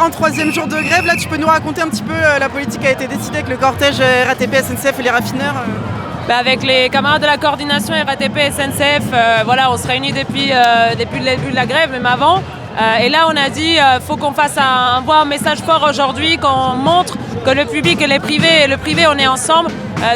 43e jour de grève, là tu peux nous raconter un petit peu la politique qui a été décidée avec le cortège RATP, SNCF et les raffineurs Avec les camarades de la coordination RATP, SNCF, voilà, on se réunit depuis le début de la grève, même avant. Et là, on a dit faut qu'on fasse envoie un message fort aujourd'hui, qu'on montre que le public et le privé, on est ensemble.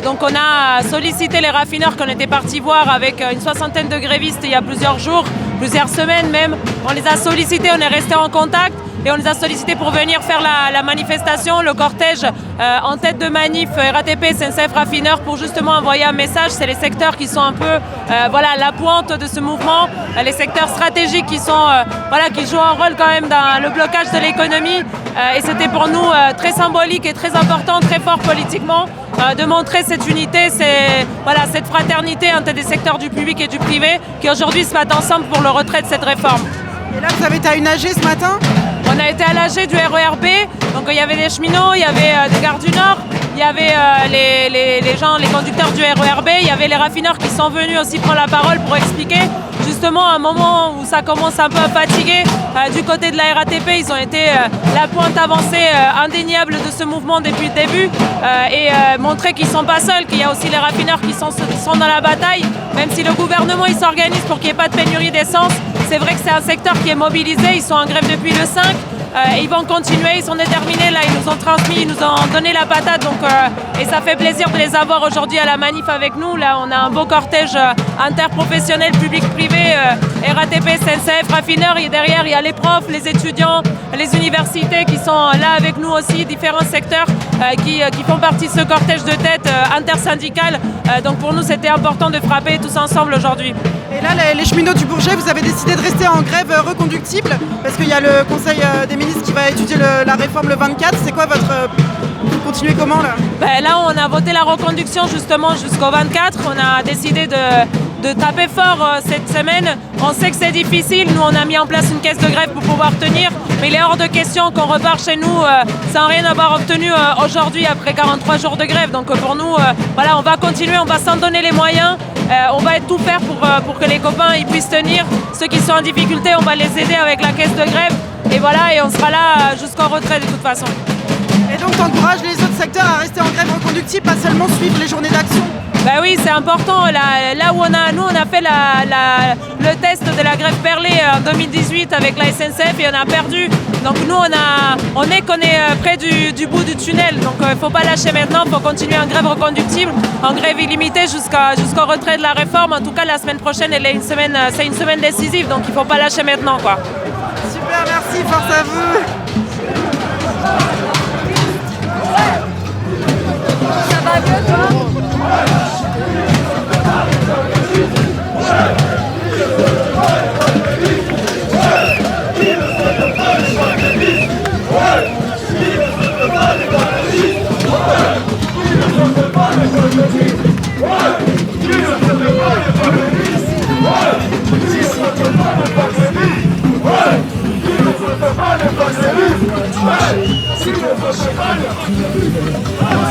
Donc on a sollicité les raffineurs qu'on était partis voir avec une soixantaine de grévistes il y a plusieurs jours, plusieurs semaines même. On les a sollicités, on est resté en contact. Et on les a sollicités pour venir faire la manifestation, le cortège en tête de manif RATP, SNCF, raffineurs pour justement envoyer un message. C'est les secteurs qui sont un peu la pointe de ce mouvement, les secteurs stratégiques qui sont qui jouent un rôle quand même dans le blocage de l'économie. Et c'était pour nous très symbolique et très important, très fort politiquement de montrer cette unité, cette fraternité entre des secteurs du public et du privé qui aujourd'hui se battent ensemble pour le retrait de cette réforme. Et là, vous avez été à une AG ce matin ? On a été à l'AG du RERB, donc il y avait des cheminots, il y avait des gares du Nord, il y avait les conducteurs du RERB, il y avait les raffineurs qui sont venus aussi prendre la parole pour expliquer justement un moment où ça commence un peu à fatiguer. Du côté de la RATP, ils ont été la pointe avancée indéniable de ce mouvement depuis le début et montrer qu'ils ne sont pas seuls, qu'il y a aussi les raffineurs qui sont dans la bataille, même si le gouvernement il s'organise pour qu'il n'y ait pas de pénurie d'essence. C'est vrai que c'est un secteur qui est mobilisé, ils sont en grève depuis le 5, ils vont continuer, ils sont déterminés, là ils nous ont transmis, ils nous ont donné la patate, donc, et ça fait plaisir de les avoir aujourd'hui à la manif avec nous. Là on a un beau cortège interprofessionnel, public-privé, RATP, SNCF, raffineurs, et derrière il y a les profs, les étudiants, les universités qui sont là avec nous aussi, différents secteurs qui font partie de ce cortège de tête intersyndical. Donc pour nous c'était important de frapper tous ensemble aujourd'hui. Et là, les cheminots du Bourget, vous avez décidé de rester en grève reconductible parce qu'il y a le Conseil des ministres qui va étudier la réforme le 24. C'est quoi vous continuez comment là ? Là, on a voté la reconduction justement jusqu'au 24. On a décidé de taper fort cette semaine. On sait que c'est difficile. Nous, on a mis en place une caisse de grève pour pouvoir tenir. Mais il est hors de question qu'on repart chez nous sans rien avoir obtenu aujourd'hui après 43 jours de grève. Donc pour nous, on va continuer, on va s'en donner les moyens. On va tout faire pour que les copains ils puissent tenir. Ceux qui sont en difficulté, on va les aider avec la caisse de grève. Et on sera là jusqu'au retrait de toute façon. Et donc tu encourages les autres secteurs à rester en grève reconductible, pas seulement suivre les journées d'action ? Oui, c'est important. Là où on a fait le test de la grève perlée en 2018 avec la SNCF et on a perdu. Donc nous, on est près du bout du tunnel. Donc il ne faut pas lâcher maintenant, il faut continuer en grève reconductible, en grève illimitée jusqu'au retrait de la réforme. En tout cas, la semaine prochaine, c'est une semaine décisive, donc il ne faut pas lâcher maintenant, quoi. Super, merci, force à vous. Ça va mieux, toi ? Vive le